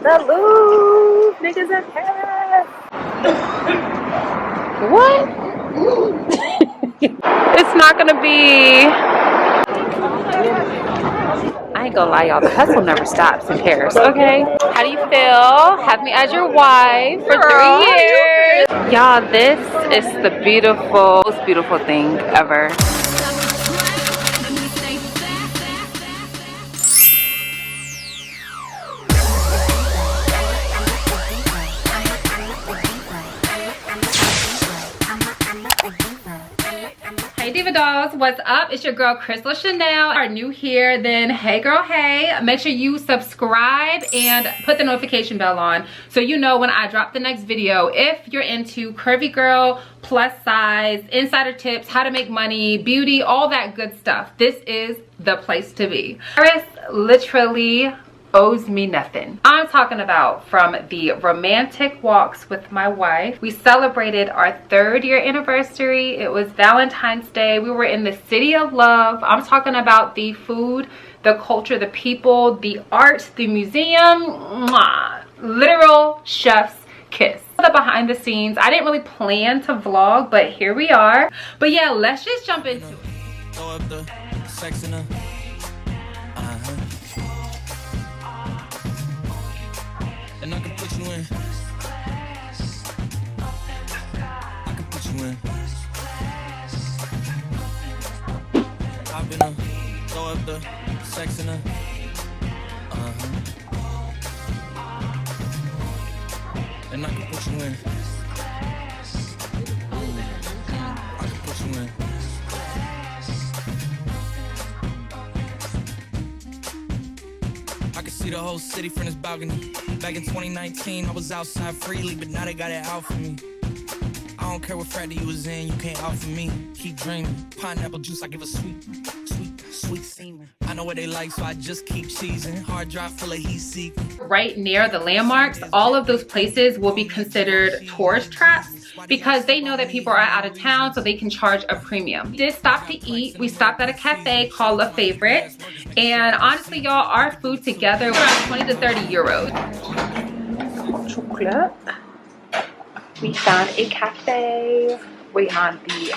The Louvre, niggas in Paris. What? It's not gonna be. I ain't gonna lie, y'all. The hustle never stops in Paris. Okay. How do you feel? Have me as your wife for 3 years. Y'all, this is the most beautiful thing ever. Hey Diva Dolls, what's up? It's your girl Crystal Chanel. If you are new here, then hey girl, hey. Make sure you subscribe and put the notification bell on so you know when I drop the next video. If you're into curvy girl, plus size, insider tips, how to make money, beauty, all that good stuff, this is the place to be. Paris literally owes me nothing. I'm talking about from the romantic walks with my wife. We celebrated our 3rd year anniversary. It was Valentine's Day. We were in the city of love. I'm talking about the food, the culture, the people, the art, the museum. Mwah. Literal chef's kiss. The behind the scenes. I didn't really plan to vlog, but here we are. But yeah, let's just jump into it. Throw up the sex in and I can put you in. I can put you in. I've been throw up the sex in her. And I can put you in. I can put you in. I can see the whole city from this balcony. Back in 2019, I was outside freely, but now they got it out for me. I don't care what frat you was in, you can't offer me. Keep dreaming. Pineapple juice, I give a sweet semen. I know what they like, so I just keep cheesing. Hard drive full of heat seeking. Right near the landmarks, all of those places will be considered tourist traps because they know that people are out of town, so they can charge a premium. We did stop to eat. We stopped at a cafe called Le Favorite, and honestly, y'all, our food together was around 20 to 30 euros. Chocolate. We found a cafe. Wait on the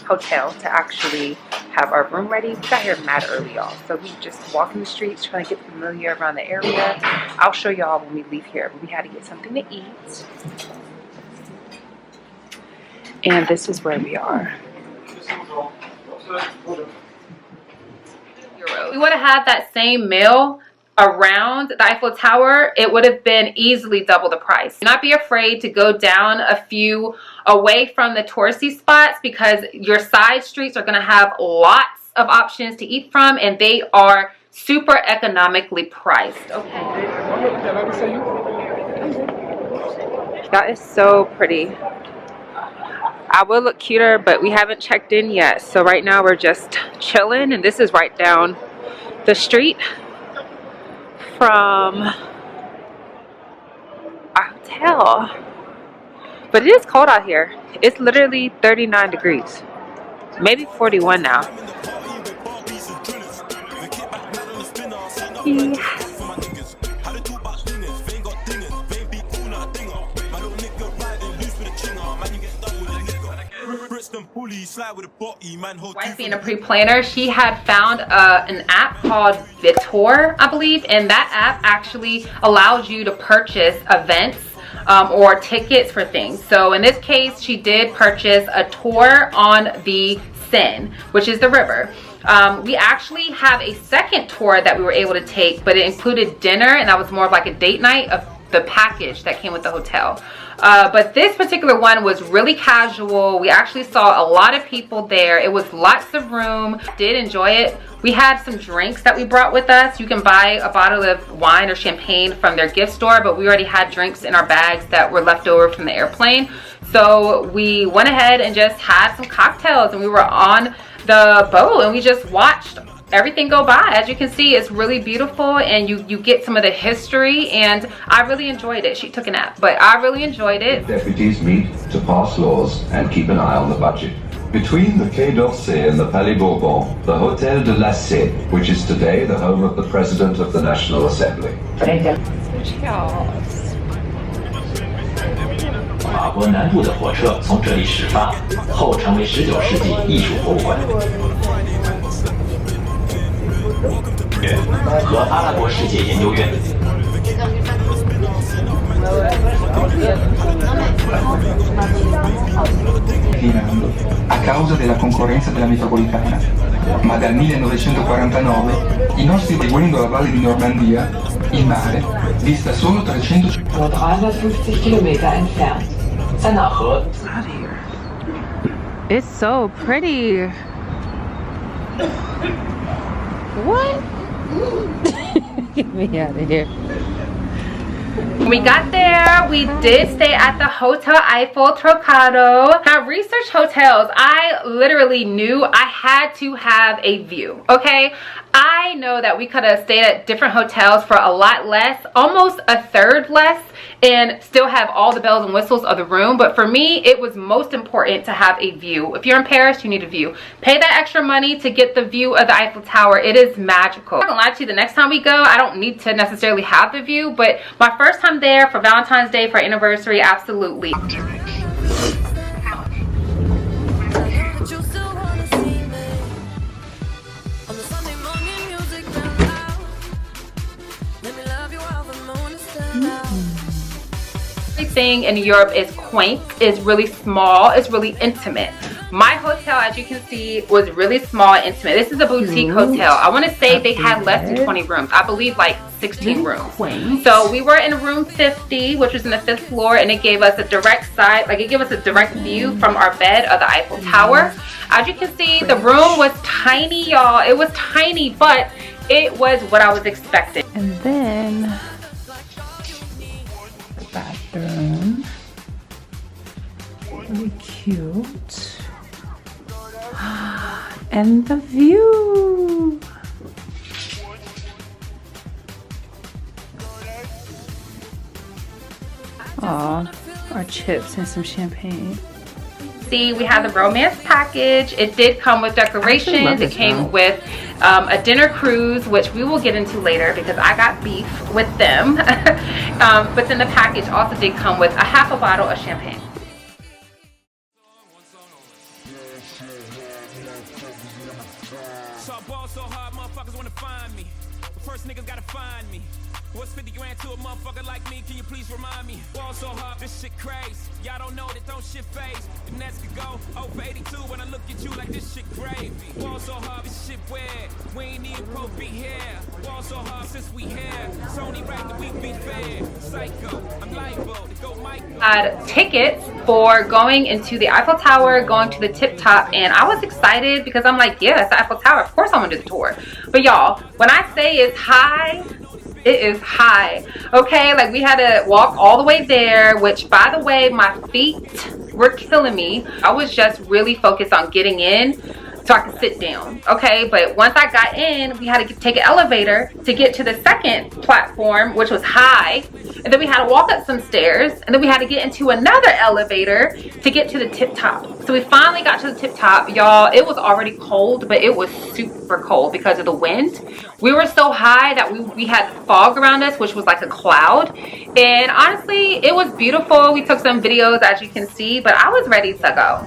hotel to actually have our room ready. We got here mad early, y'all, so we just walking the streets trying to get familiar around the area. I'll show y'all when we leave here, but we had to get something to eat. And this is where we are. We would have had that same meal around the Eiffel Tower. It would have been easily double the price. Do not be afraid to go down a few away from the touristy spots because your side streets are going to have lots of options to eat from, and they are super economically priced. Okay. That is so pretty. I will look cuter, but we haven't checked in yet. So right now we're just chilling, and this is right down the street from our hotel. But it is cold out here. It's literally 39 degrees. Maybe 41 now. Yeah. Wife being a pre-planner, she had found an app called Vitor, I believe, and that app actually allows you to purchase events or tickets for things. So in this case, she did purchase a tour on the Seine, which is the river. We actually have a second tour that we were able to take, but it included dinner, and that was more of like a date night of the package that came with the hotel. But this particular one was really casual. We actually saw a lot of people there. It was lots of room. Did enjoy it. We had some drinks that we brought with us. You can buy a bottle of wine or champagne from their gift store, but we already had drinks in our bags that were left over from the airplane. So we went ahead and just had some cocktails, and we were on the boat and we just watched everything go by. As you can see, it's really beautiful, and you get some of the history, and I really enjoyed it. She took a nap, but I really enjoyed it. Deputies meet to pass laws and keep an eye on the budget. Between the Quai d'Orsay and the Palais Bourbon, the Hôtel de la Seine, which is today the home of the President of the National Assembly. Cheers. 法国南部的火车从这里始发，后成为19世纪艺术博物馆。和阿拉伯世界研究院。A causa della concorrenza della metropolitana, ma dal 1949 i nostri seguendo la valle di Normandia, il mare, dista solo 350 Kilometer entfernt. 塞纳河。 It's so pretty. What? Get me out of here. We got there. We did stay at the Hotel Eiffel Trocado. Now, research hotels, I literally knew I had to have a view, okay? I know that we could have stayed at different hotels for a lot less, almost a third less, and still have all the bells and whistles of the room. But for me, it was most important to have a view. If you're in Paris, you need a view. Pay that extra money to get the view of the Eiffel Tower. It is magical. I'm not gonna lie to you, the next time we go, I don't need to necessarily have the view, but my first time there for Valentine's Day, for anniversary, absolutely. Everything in Europe is quaint, is really small, it's really intimate. My hotel, as you can see, was really small and intimate. This is a boutique hotel. I want to say they had less than 20 rooms. I believe like 16 rooms. So we were in room 50, which was in the 5th floor, and it gave us a direct side, like it gave us a direct view from our bed of the Eiffel Tower. As you can see, the room was tiny, y'all. It was tiny, but it was what I was expecting. And then the bathroom. Really cute. And the view. Aw, our chips and some champagne. See, we have the romance package. It did come with decorations. It came with a dinner cruise, which we will get into later because I got beef with them. But then the package also did come with a half a bottle of champagne. So I ball so hard, motherfuckers wanna find me. But first niggas gotta find me. What's 50 grand to a motherfucker like me? Can you please remind me? Ball so hard, this shit crazy. Y'all don't know that don't shit phase. The Nets could go over 82 when I look at you like this shit gravy. Ball so hard, this shit weird. We ain't even supposed to be here. Ball so hard since we here. It's only right that we be fair. Psycho, I'm liable to go Michael. Had tickets for going into the Eiffel Tower, going to the tip top, and I was excited because I'm like, yeah, it's the Eiffel Tower. Of course I want to do the tour. But y'all, when I say it's high, it is high, okay? Like we had to walk all the way there, which by the way, my feet were killing me. I was just really focused on getting in so I could sit down, okay? But once I got in, we had to take an elevator to get to the second platform, which was high. And then we had to walk up some stairs, and then we had to get into another elevator to get to the tip top. So we finally got to the tip top, y'all. It was already cold, but it was super cold because of the wind. We were so high that we had fog around us, which was like a cloud. And honestly, it was beautiful. We took some videos, as you can see, but I was ready to go.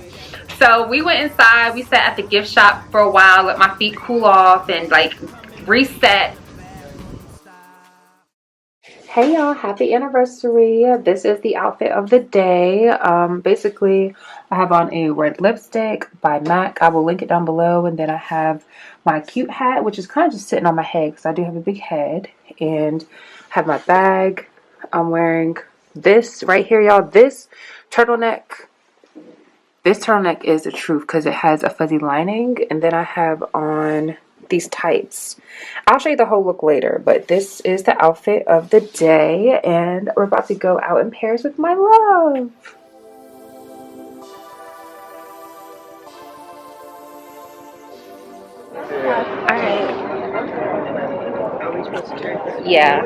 So we went inside, we sat at the gift shop for a while, let my feet cool off and like reset. Hey y'all, happy anniversary. This is the outfit of the day. Basically, I have on a red lipstick by MAC. I will link it down below. And then I have my cute hat, which is kind of just sitting on my head because I do have a big head. And have my bag. I'm wearing this right here, y'all. This turtleneck. This turtleneck is the truth because it has a fuzzy lining. And then I have on these tights. I'll show you the whole look later, but this is the outfit of the day. And we're about to go out in Paris with my love. Alright. Yeah.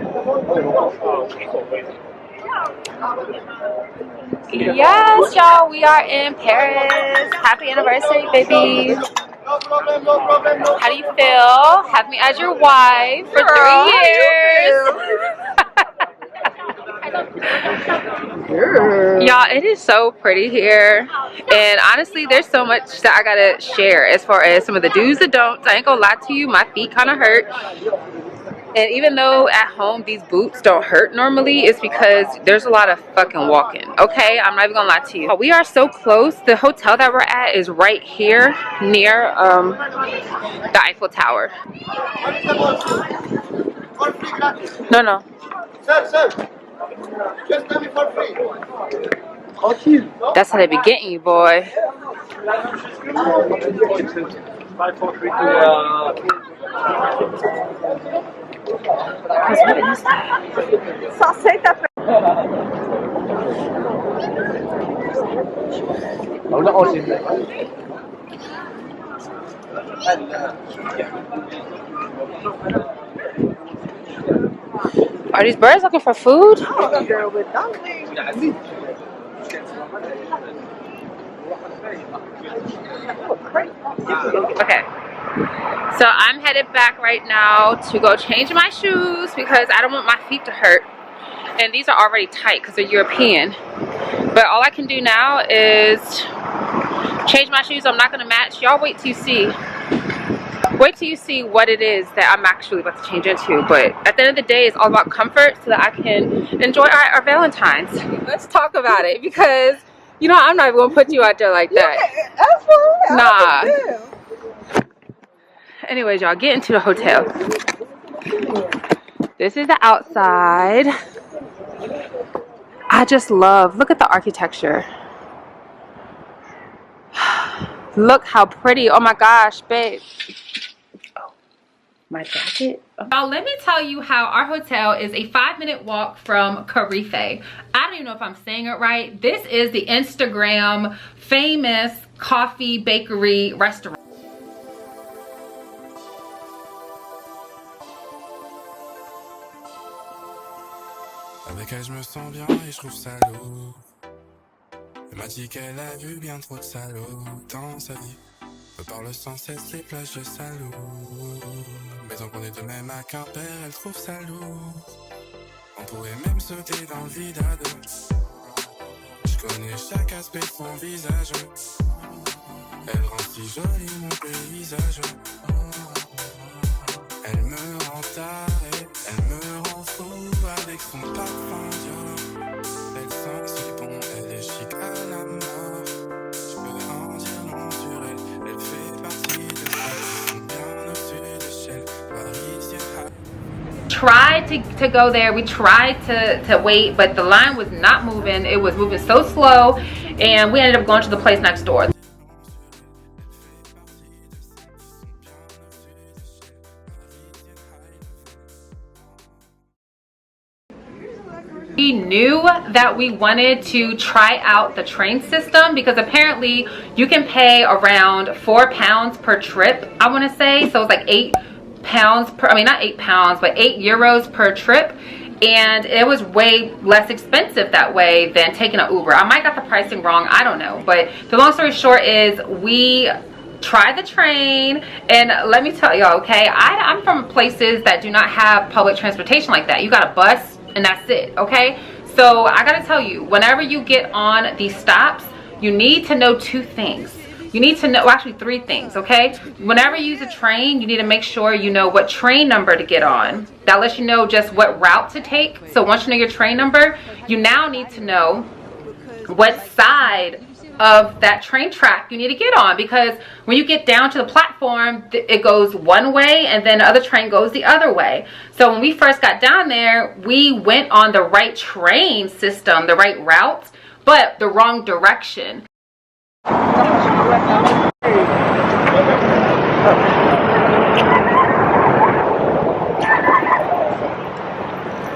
Yes, y'all, we are in Paris. Happy anniversary, baby. How do you feel? Have me as your wife for 3 years. Y'all, it is so pretty here, and honestly there's so much that I gotta share as far as some of the do's and don'ts. I ain't gonna lie to you, my feet kind of hurt, and even though at home these boots don't hurt normally, it's because there's a lot of fucking walking. Okay, I'm not even gonna lie to you. We are so close. The hotel that we're at is right here near the Eiffel Tower. No. Sir. Just tell me for free. That's how they be getting you, boy. What is that? Só aceita. Are these birds looking for food? Oh, girl with dumplings. Okay. So I'm headed back right now to go change my shoes because I don't want my feet to hurt. And these are already tight because they're European. But all I can do now is change my shoes. I'm not going to match. Y'all wait till you see. Wait till you see what it is that I'm actually about to change into. But at the end of the day, it's all about comfort so that I can enjoy our Valentines. Let's talk about it because, you know, I'm not even going to put you out there like that. Absolutely. Nah. Anyways, y'all, get into the hotel. This is the outside. I just love, look at the architecture. Look how pretty. Oh my gosh, babe. Oh, my jacket. Now let me tell you how our hotel is a 5-minute walk from Curvy. I don't even know if I'm saying it right. This is the Instagram famous coffee bakery restaurant. Avec elle je me sens bien et je trouve ça lourd. Elle m'a dit qu'elle a vu bien trop de salauds dans sa vie. Me parle sans cesse les plages de salauds. Mais tant qu'on est de même à Quimper, elle trouve ça lourd. On pourrait même sauter dans le vide à deux. Je connais chaque aspect de son visage. Elle rend si joli mon paysage. Elle me rend taré, elle me rend fou avec son parfum Dior. Elle sent si bon, elle est chic à la mort. Je peux en dire long sur elle, elle fait partie de celles qui sont bien au-dessus d'échelle parisienne. Tried to go there. We tried to wait, but the line was not moving. It was moving so slow, and we ended up going to the place next door. We knew that we wanted to try out the train system because apparently you can pay around £4 per trip, I want to say. So it's like £8 per, I mean not £8, but €8 per trip. And it was way less expensive that way than taking an Uber. I might got the pricing wrong, I don't know. But the long story short is we tried the train, and let me tell y'all, okay, I'm from places that do not have public transportation like that. You got a bus and that's it, okay? So I gotta tell you, whenever you get on these stops, you need to know 2 things. You need to know, well, actually 3 things, okay? Whenever you use a train, you need to make sure you know what train number to get on. That lets you know just what route to take. So once you know your train number, you now need to know what side of that train track you need to get on, because when you get down to the platform, it goes one way and then the other train goes the other way. So when we first got down there, we went on the right train system, the right route, but the wrong direction.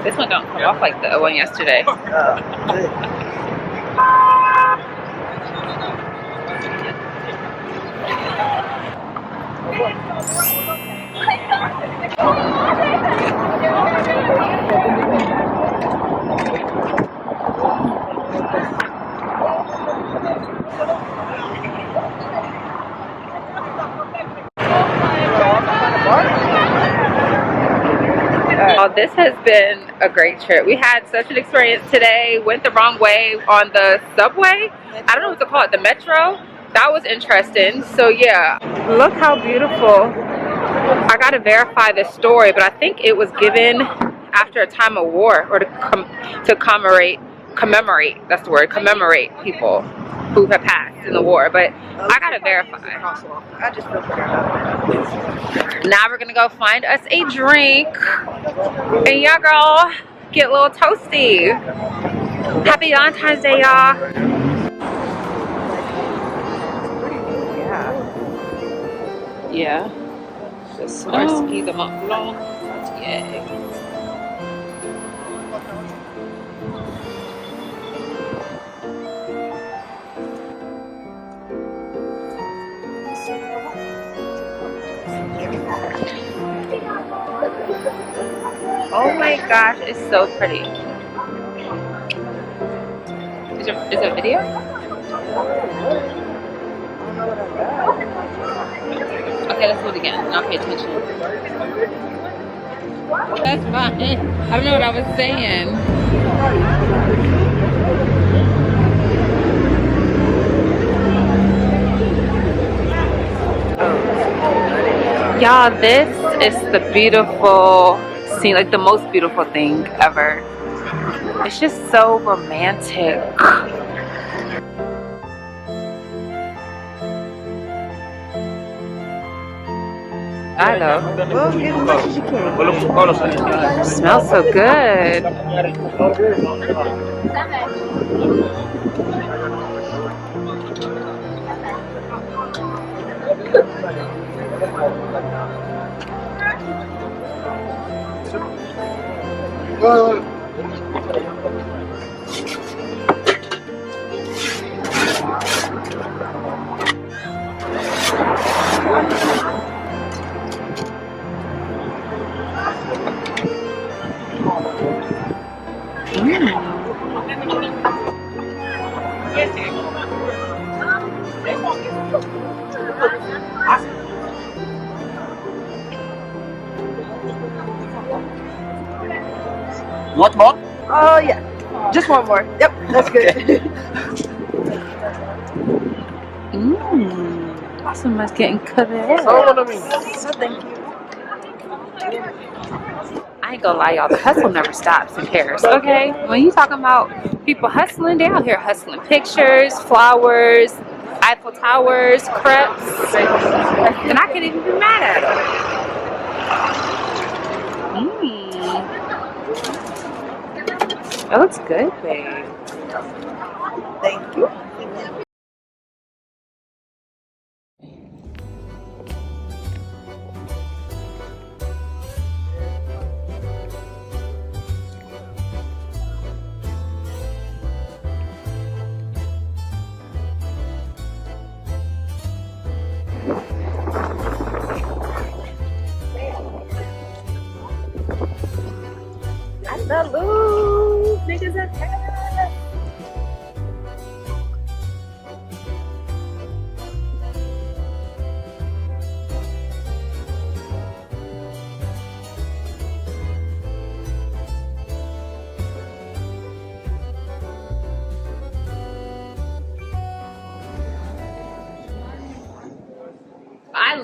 This one don't come off like the one yesterday. this has been a great trip. We had such an experience today. Went the wrong way on the subway. I don't know what to call it, the metro. That was interesting. So yeah, look how beautiful. I gotta verify this story, but I think it was given after a time of war, or to commemorate, that's the word, commemorate people who have passed in the war, but I gotta verify. I just feel better about that. Now we're gonna go find us a drink, and yeah, girl, get a little toasty. Happy Valentine's Day, y'all. Yeah. The Swarovski, the Mont Blanc. Yeah. Oh my gosh, it's so pretty. Is it a video? Okay, let's do it again. I'll pay attention. That's fine. I don't know what I was saying. Y'all, this is the beautiful scene, like the most beautiful thing ever. It's just so romantic. I know. Well, get as much as you can. It smells so good. You want more? Oh, yeah. Just one more. Yep, that's good. Someone's getting cut out. So thank you. I ain't gonna lie, y'all, the hustle never stops in Paris, okay? When you talking about people hustling, they out here hustling pictures, flowers, Eiffel Towers, crepes, and I can't even be mad at them. It looks good, babe. Thank you. The Louvre, niggas in Paris. I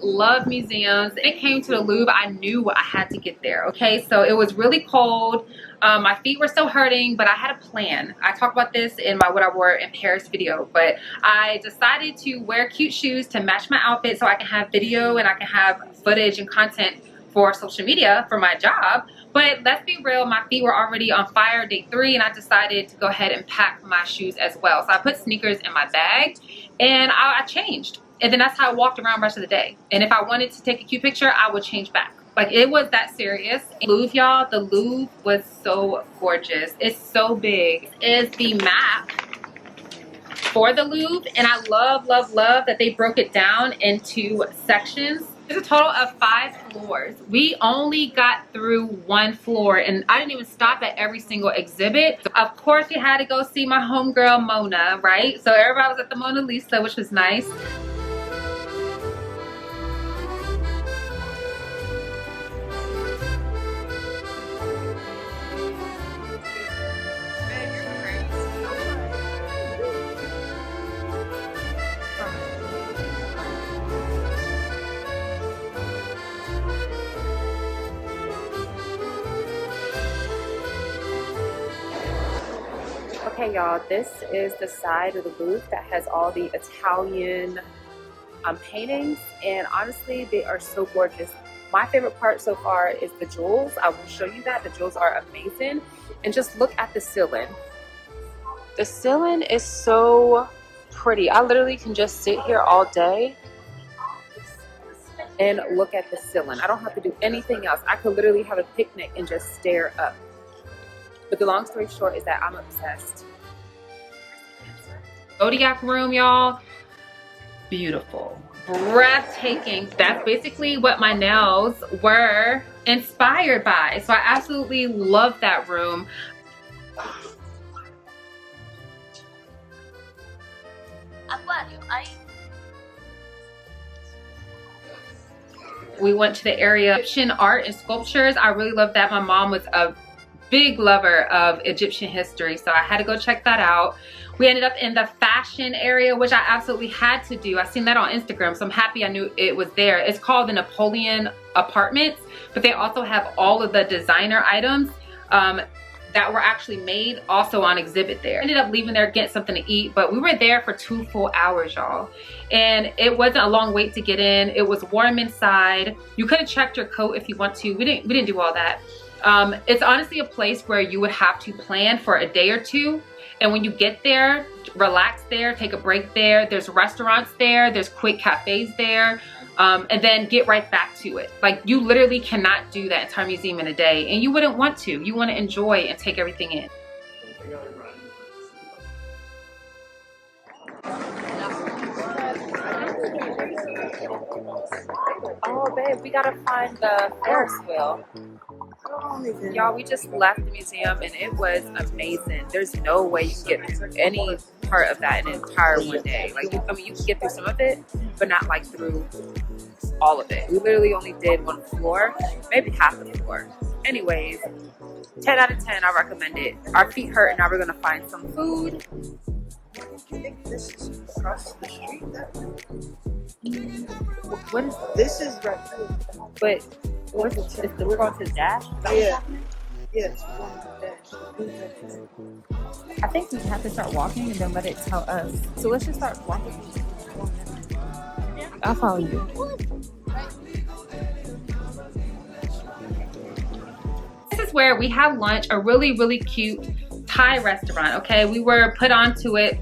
love museums. It came to the Louvre, I knew I had to get there, okay? So it was really cold. My feet were still hurting, but I had a plan. I talked about this in my What I Wore in Paris video, but I decided to wear cute shoes to match my outfit so I can have video and I can have footage and content for social media for my job. But let's be real, my feet were already on fire day 3, and I decided to go ahead and pack my shoes as well. So I put sneakers in my bag and I changed. And then that's how I walked around the rest of the day. And if I wanted to take a cute picture, I would change back. Like, it was that serious. Louvre, y'all, the Louvre was so gorgeous. It's so big. It is the map for the Louvre, and I love that they broke it down into sections. There's a total of 5 floors. We only got through 1 floor, and I didn't even stop at every single exhibit. So of course, we had to go see my homegirl Mona, right? So everybody was at the Mona Lisa, which was nice. Okay, y'all, this is the side of the booth that has all the Italian paintings, and honestly, they are so gorgeous. My favorite part so far is the jewels. I will show you that. The jewels are amazing. And just look at the ceiling. The ceiling is so pretty. I literally can just sit here all day and look at the ceiling. I don't have to do anything else. I could literally have a picnic and just stare up. But the long story short is that I'm obsessed. Zodiac room, y'all. Beautiful. Breathtaking. That's basically what my nails were inspired by. So I absolutely love that room. We went to the area of Egyptian art and sculptures. I really love that. My mom was a big lover of Egyptian history, so I had to go check that out. We ended up in the fashion area, which I absolutely had to do. I seen that on Instagram, so I'm happy I knew it was there. It's called the Napoleon Apartments, but they also have all of the designer items that were actually made also on exhibit there. Ended up leaving there, getting something to eat, but we were there for 2 full hours, y'all. And it wasn't a long wait to get in. It was warm inside. You could have checked your coat if you want to. We didn't do all that. It's honestly a place where you would have to plan for a day or two. And when you get there, relax there, take a break there. There's restaurants there, there's quick cafes there, and then get right back to it. Like, you literally cannot do that entire museum in a day, and you wouldn't want to. You want to enjoy and take everything in. Oh, babe, we gotta find the Ferris wheel. Y'all, we just left the museum and it was amazing. There's no way you can get through any part of that in an entire one day. Like, I mean, you can get through some of it, but not like through all of it. We literally only did 1 floor, maybe half the floor. Anyways, 10 out of 10, I recommend it. Our feet hurt and now we're gonna find some food. I think this is across the street. What is This is right there. But what is it? We're going to the dash? Yeah. Yeah, it's going to the dash. I think we have to start walking and then let it tell us. So let's just start walking. I'll follow you. This is where we have lunch, a really, really cute Thai restaurant, okay? We were put onto it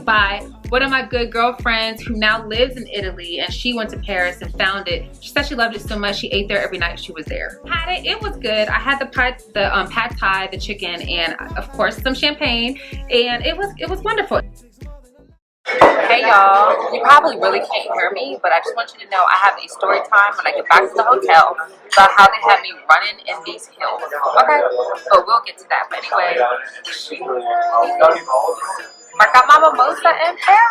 by one of my good girlfriends who now lives in Italy, and she went to Paris and found it. She said she loved it so much she ate there every night she was there. Had it, it was good. I had the pad thai, the chicken, and of course some champagne, and it was wonderful. Hey y'all, you probably really can't hear me, but I just want you to know I have a story time when I get back to the hotel about how they had me running in these hills. Okay, but we'll get to that. But anyway, I got my mimosa in Paris.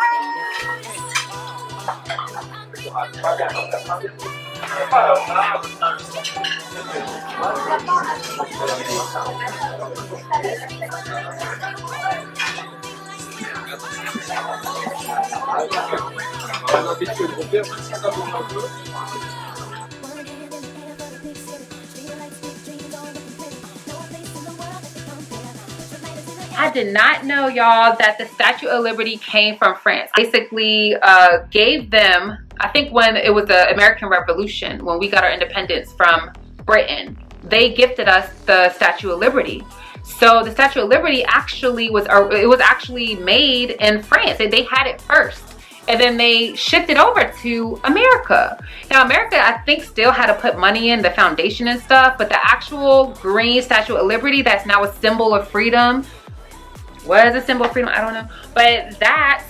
I did not know, y'all, that the Statue of Liberty came from France. Basically gave them, I think when it was the American Revolution, when we got our independence from Britain, they gifted us the Statue of Liberty. So the Statue of Liberty actually was actually made in France. They had it first, and then they shipped it over to America. Now America, I think, still had to put money in the foundation and stuff, but the actual green Statue of Liberty that's now a symbol of freedom, was a symbol of freedom, I don't know, but that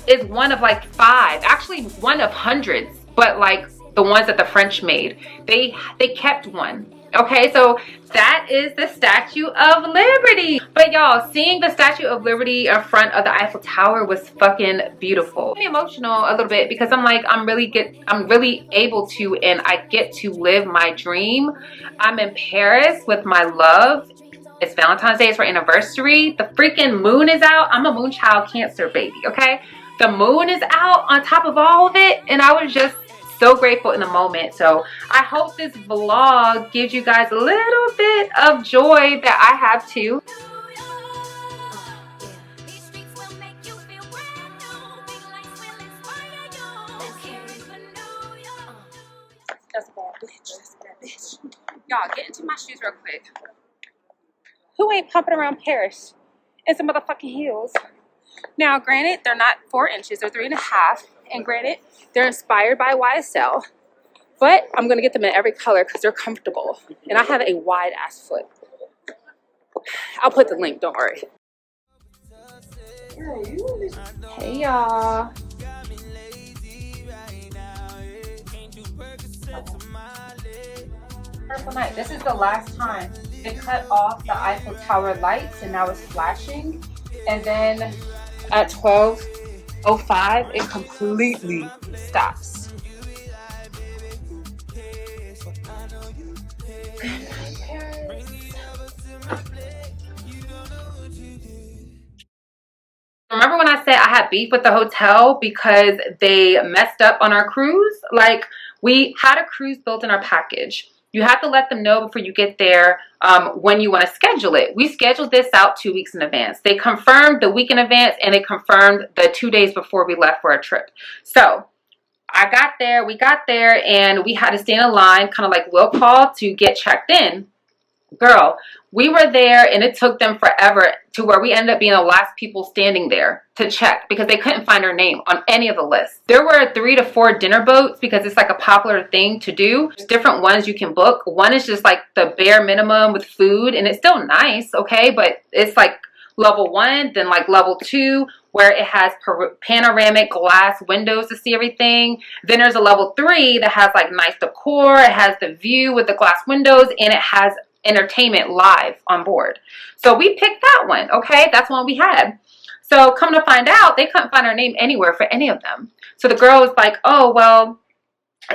is one of like 5, actually one of hundreds, but like the ones that the French made. They kept one. Okay, so that is the Statue of Liberty. But y'all, seeing the Statue of Liberty in front of the Eiffel Tower was fucking beautiful. I'm emotional a little bit because I'm like, I'm really able to, and I get to live my dream. I'm in Paris with my love. It's Valentine's Day, it's our anniversary. The freaking moon is out. I'm a moon child, Cancer baby, okay? The moon is out on top of all of it, and I was just so grateful in the moment. So I hope this vlog gives you guys a little bit of joy that I have too. Y'all, get into my shoes real quick. Who ain't pumping around Paris in some motherfucking heels? Now, granted, they're not 4 inches, they're 3.5. And granted, they're inspired by YSL. But I'm going to get them in every color because they're comfortable. And I have a wide ass foot. I'll put the link, don't worry. Hey, y'all. Purple night. This is the last time they cut off the Eiffel Tower lights and now it's flashing. And then at 12:05, it completely stops. Remember when I said I had beef with the hotel because they messed up on our cruise? Like, we had a cruise built in our package. You have to let them know before you get there when you want to schedule it. We scheduled this out 2 weeks in advance. They confirmed the week in advance and they confirmed the 2 days before we left for a trip. So we got there and we had to stay in a line, kind of like will call, to get checked in. Girl, we were there and it took them forever to where we ended up being the last people standing there to check because they couldn't find our name on any of the lists. There were 3 to 4 dinner boats because it's like a popular thing to do. There's different ones you can book. One is just like the bare minimum with food and it's still nice, okay? But it's like level 1, then like level 2 where it has panoramic glass windows to see everything. Then there's a level 3 that has like nice decor. It has the view with the glass windows and it has entertainment live on board. So we picked that one, okay? That's one we had. So come to find out, they couldn't find our name anywhere for any of them. So the girl was like, oh, well,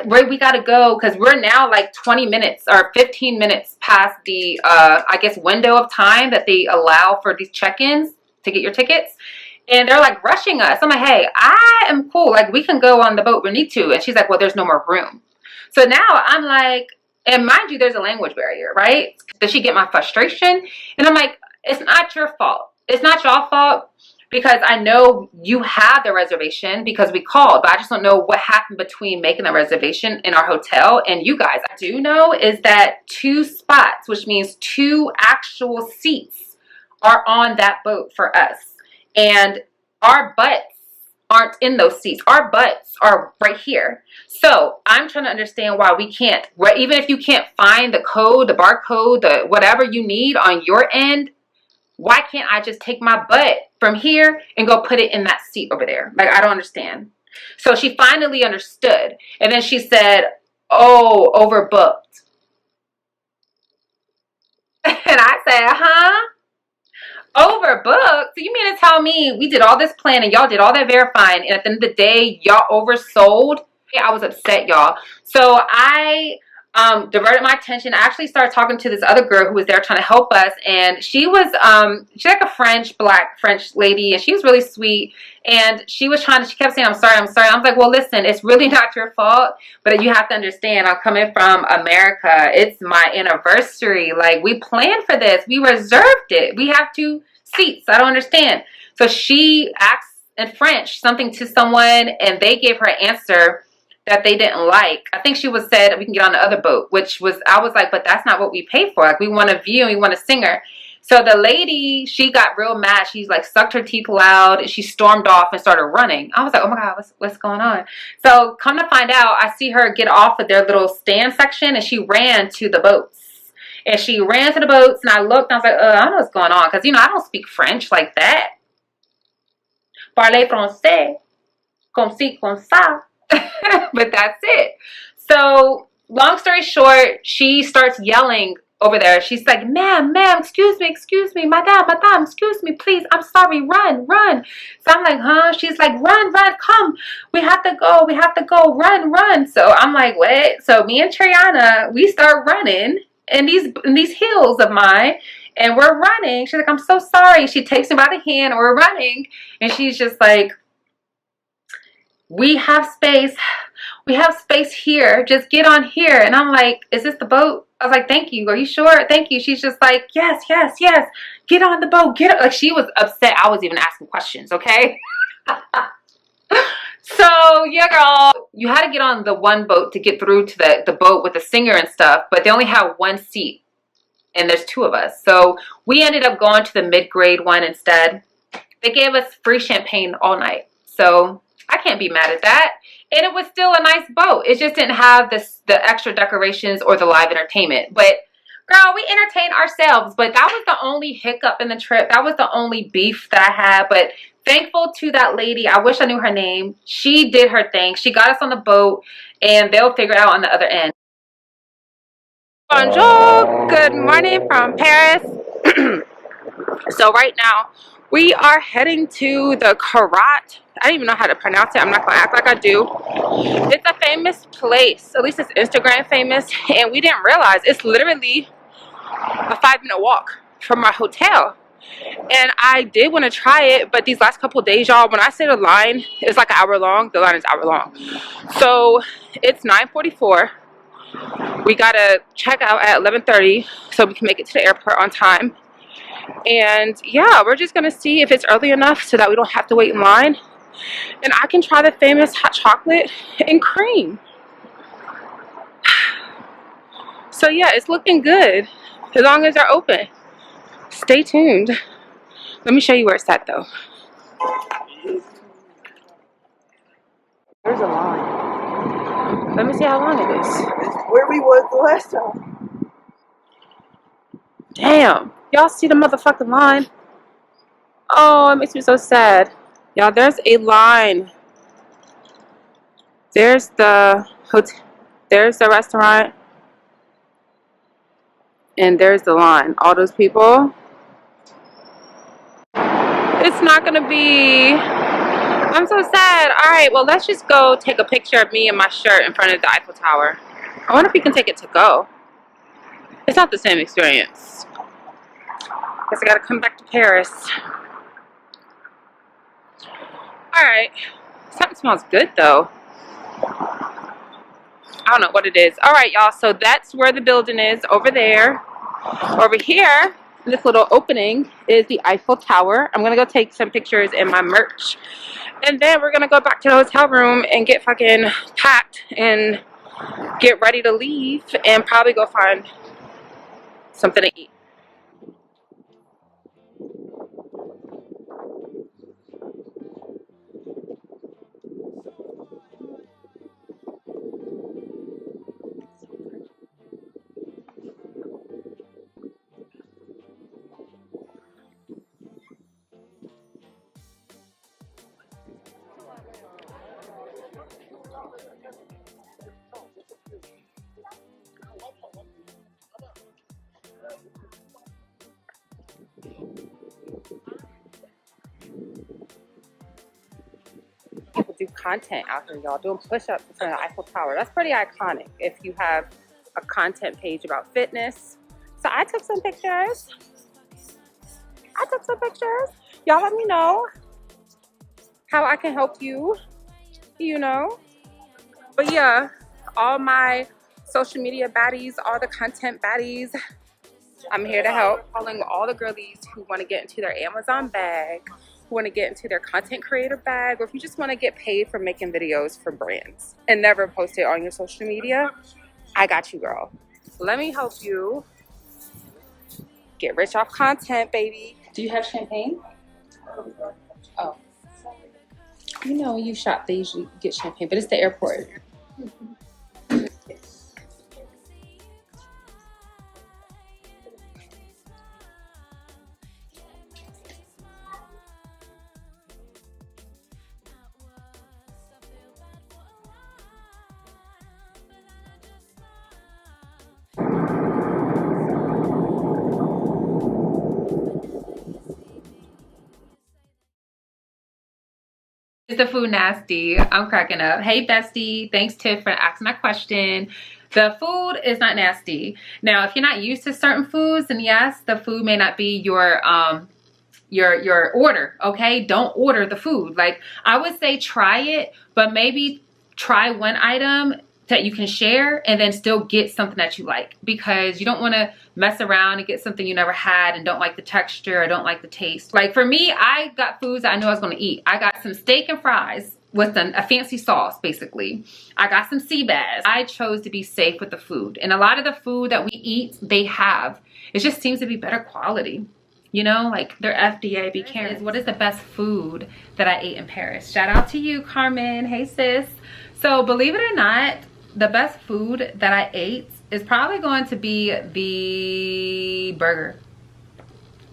we got to go because we're now like 20 minutes or 15 minutes past the, I guess, window of time that they allow for these check-ins to get your tickets. And they're like rushing us. I'm like, hey, I am cool. Like, we can go on the boat we need to. And she's like, well, there's no more room. So now I'm like, and mind you, there's a language barrier, right? Does she get my frustration? And I'm like, it's not your fault. It's not your fault because I know you had the reservation because we called, but I just don't know what happened between making the reservation in our hotel and you guys. I do know is that 2 spots, which means 2 actual seats, are on that boat for us. And our butts aren't in those seats. Our butts are right here. So I'm trying to understand why we can't, even if you can't find the code, the barcode, the whatever you need on your end, why can't I just take my butt from here and go put it in that seat over there? Like, I don't understand. So she finally understood. And then she said, oh, overbooked. And I said, huh? Overbooked? So you mean to tell me we did all this planning, y'all did all that verifying, and at the end of the day, y'all oversold? Yeah, I was upset, y'all. So I diverted my attention. I actually started talking to this other girl who was there trying to help us, and she was she's like a black French lady, and she was really sweet. And she kept saying, I'm sorry. I was like, well, listen, it's really not your fault, but you have to understand, I'm coming from America. It's my anniversary. Like, we planned for this. We reserved it. We have 2 seats. I don't understand. So she asked in French something to someone, and they gave her an answer that they didn't like. I think she said we can get on the other boat, I was like, but that's not what we paid for. Like, we want a view and we want a singer. So the lady, she got real mad. She's like sucked her teeth loud and she stormed off and started running. I was like, oh my God, what's going on? So come to find out, I see her get off of their little stand section and she ran to the boats. And she ran to the boats and I looked and I was like, I don't know what's going on. Because, I don't speak French like that. Parlez français. Comme ci, comme ça. But that's it. So long story short, she starts yelling over there. She's like, ma'am, excuse me, madame, excuse me, please, I'm sorry, run. So I'm like, huh? She's like, run, come, we have to go, run. So I'm like, what? So me and Triana, we start running in these heels of mine, and we're running. She's like, I'm so sorry. She takes me by the hand, and we're running, and she's just like, we have space here, just get on here. And I'm like, is this the boat? I was like, thank you, are you sure? Thank you. She's just like, yes, get on the boat, like, she was upset I was even asking questions, okay? So yeah, girl, you had to get on the one boat to get through to the boat with the singer and stuff, but they only have one seat and there's 2 of us. So we ended up going to the mid-grade one instead. They gave us free champagne all night. So I can't be mad at that. And it was still a nice boat. It just didn't have the extra decorations or the live entertainment. But girl, we entertained ourselves. But that was the only hiccup in the trip. That was the only beef that I had. But thankful to that lady. I wish I knew her name. She did her thing. She got us on the boat. And they'll figure it out on the other end. Bonjour. Good morning from Paris. So right now, we are heading to the Karat. I don't even know how to pronounce it. I'm not going to act like I do. It's a famous place. At least it's Instagram famous. And we didn't realize it's literally a 5-minute walk from our hotel. And I did want to try it. But these last couple of days, y'all, when I say the line is like an hour long, the line is hour long. So it's 9:44. We got to check out at 11:30 so we can make it to the airport on time. And yeah, we're just gonna see if it's early enough so that we don't have to wait in line and I can try the famous hot chocolate and cream. So yeah, it's looking good as long as they're open. Stay tuned. Let me show you where it's at though. There's a line. Let me see how long it is. It's where we was the last time. Damn. Y'all see the motherfucking line? Oh, it makes me so sad. Y'all, there's a line. There's the hotel. There's the restaurant. And there's the line. All those people. It's not going to be... I'm so sad. Alright, well, let's just go take a picture of me and my shirt in front of the Eiffel Tower. I wonder if we can take it to go. It's not the same experience. Guess I gotta come back to Paris. Alright. Something smells good though. I don't know what it is. Alright, y'all. So that's where the building is. Over there. Over here, this little opening is the Eiffel Tower. I'm gonna go take some pictures in my merch. And then we're gonna go back to the hotel room and get fucking packed and get ready to leave and probably go find something to eat. People do content out here, y'all, doing push-ups in front of the Eiffel Tower. That's pretty iconic if you have a content page about fitness. So I took some pictures. Y'all let me know how I can help you, you know. But yeah, all my social media baddies, all the content baddies, I'm here to help. Calling all the girlies who want to get into their Amazon bag, who want to get into their content creator bag, or if you just want to get paid for making videos for brands and never post it on your social media, I got you, girl. Let me help you get rich off content, baby. Do you have champagne? Oh. You know, when you shop, they usually get champagne, but it's the airport. Is the food nasty? I'm cracking up. Hey bestie, thanks Tiff for asking that question. The food is not nasty. Now, if you're not used to certain foods, then yes, the food may not be your order, okay? Don't order the food. Like, I would say try it, but maybe try one item that you can share and then still get something that you like, because you don't want to mess around and get something you never had and don't like the texture or don't like the taste. Like for me, I got foods that I knew I was going to eat. I got some steak and fries with a fancy sauce, basically. I got some sea bass. I chose to be safe with the food. And a lot of the food that we eat, it just seems to be better quality. You know, like their FDA, be careful. What is the best food that I ate in Paris? Shout out to you, Carmen. Hey, sis. So believe it or not, the best food that I ate is probably going to be the burger.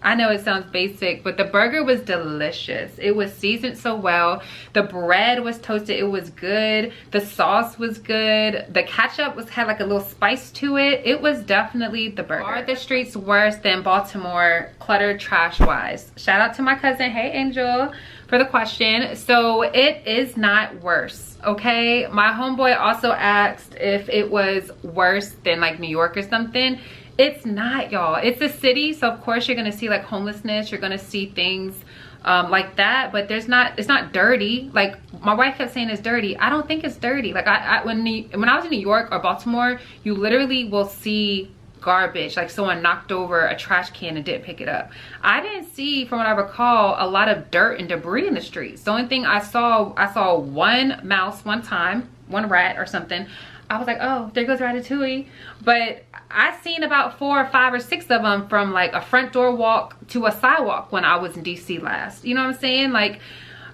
I know it sounds basic, but the burger was delicious. It was seasoned so well. The bread was toasted. It was good. The sauce was good. The ketchup had like a little spice to it. It was definitely the burger. Are the streets worse than Baltimore, cluttered trash-wise? Shout out to my cousin, hey Angel, for the question. So it is not worse, okay? My homeboy also asked if it was worse than like New York or something. It's not, y'all. It's a city, so of course you're gonna see like homelessness, you're gonna see things like that, but it's not dirty. Like my wife kept saying it's dirty. I don't think it's dirty. Like when I was in New York or Baltimore, you literally will see garbage, like someone knocked over a trash can and didn't pick it up. I didn't see, from what I recall, a lot of dirt and debris in the streets. The only thing I saw one mouse one time, one rat or something. I was like, oh, there goes Ratatouille. But I seen about 4 or 5 or 6 of them from like a front door walk to a sidewalk when I was in DC last. You know what I'm saying? Like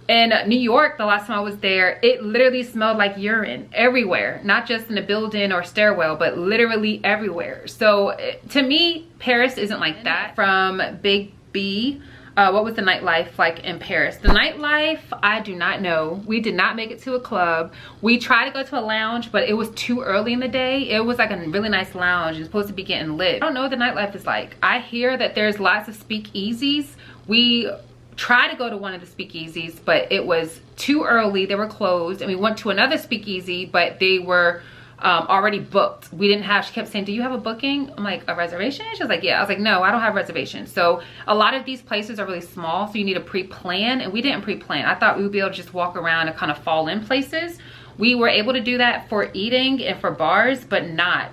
in New York, the last time I was there, it literally smelled like urine everywhere. Not just in a building or stairwell, but literally everywhere. So to me, Paris isn't like that. From Big B, what was the nightlife like in Paris? The nightlife, I do not know. We did not make it to a club. We tried to go to a lounge, but it was too early in the day. It was like a really nice lounge. It's supposed to be getting lit. I don't know what the nightlife is like. I hear that there's lots of speakeasies. We tried to go to one of the speakeasies, but it was too early. They were closed. And we went to another speakeasy, but they were already booked. We didn't have, she kept saying, do you have a booking? I'm like, a reservation? She was like, yeah. I was like, no, I don't have a reservation. So a lot of these places are really small, so you need to pre-plan, and we didn't pre-plan. I thought we would be able to just walk around and kind of fall in places. We were able to do that for eating and for bars, but not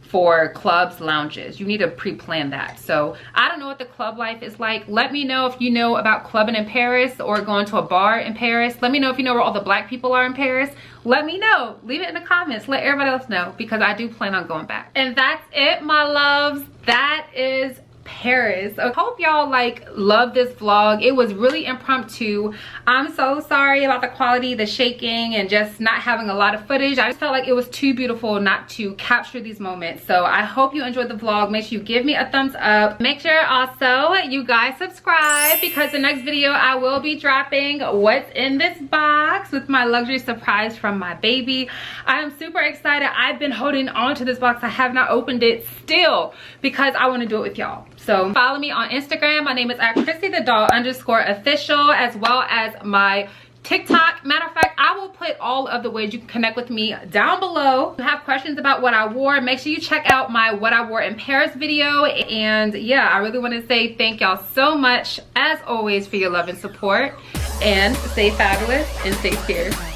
for clubs, lounges. You need to pre-plan that. So I don't know what the club life is like. Let me know if you know about clubbing in Paris or going to a bar in Paris. Let me know if you know where all the black people are in Paris. Let me know. Leave it in the comments. Let everybody else know, because I do plan on going back. And that's it, my loves. That is Paris. I hope y'all like love this vlog. It was really impromptu. I'm so sorry about the quality, the shaking, and just not having a lot of footage. I just felt like it was too beautiful not to capture these moments. So I hope you enjoyed the vlog. Make sure you give me a thumbs up. Make sure also you guys subscribe, because the next video I will be dropping what's in this box with my luxury surprise from my baby. I am super excited. I've been holding on to this box. I have not opened it still because I want to do it with y'all. So follow me on Instagram. My name is @ChrissyTheDoll_official, as well as my TikTok. Matter of fact, I will put all of the ways you can connect with me down below. If you have questions about what I wore, make sure you check out my what I wore in Paris video. And yeah, I really want to say thank y'all so much, as always, for your love and support. And stay fabulous and stay fierce.